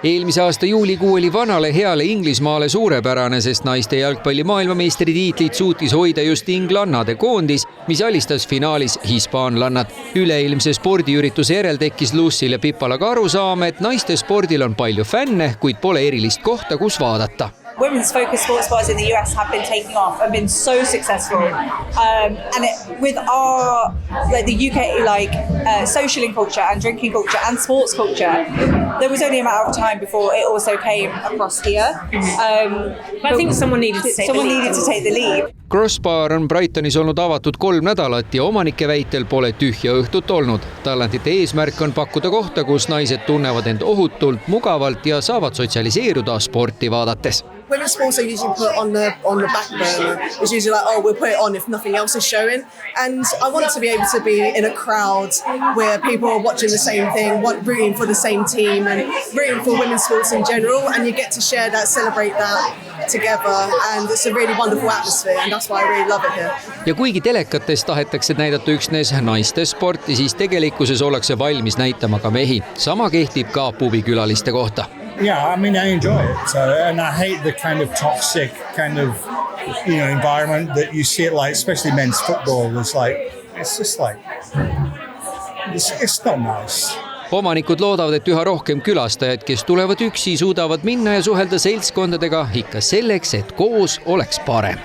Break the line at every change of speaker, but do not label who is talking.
Eelmise aasta juulikuu oli vanale heale Inglismaale suurepärane, sest naiste jalgpalli maailmameistri tiitlit suutis hoida just inglannade koondis, mis alistas finaalis hispaanlannad. Üleilmse spordiürituse järel tekkis Lucil ja Pipalaga arusaam, et naiste spordil on palju fänne, kuid pole erilist kohta, kus vaadata.
Women's focused sports bars in the US have been taking off and been so successful, with our the UK socialing culture and drinking culture and sports culture, there was only a matter of time before it also came across here.
But I think someone needed to take the lead.
Crossbar on Brightonis olnud avatud 3 nädalat ja omanike väitel pole tühja õhtut olnud. Talentite eesmärk on pakkuda kohta, kus naised tunnevad end ohutult, mugavalt ja saavad sotsialiseeruda sporti vaadates.
Women's sports are usually put on the back burner. It's usually like, oh, we'll put it on if nothing else is showing. And I want to be able to be in a crowd where people are watching the same thing, rooting for the same team and rooting for women's sports in general. And you get to share that, celebrate that together. And it's a really wonderful atmosphere. And that's why I really love it here.
Ja kuigi telekates tahetakse näidata üksnes naiste sporti, siis tegelikkuses ollakse valmis näitama ka mehi. Sama kehtib ka pubikülaliste kohta.
Yeah, I mean, I enjoy it. And I hate the kind of toxic environment that you see it like, especially men's football. It's just like, it's not nice.
Omanikud loodavad, et üha rohkem külastajad, kes tulevad üksi, suudavad minna ja suhelda seltskondadega ikka selleks, et koos oleks parem.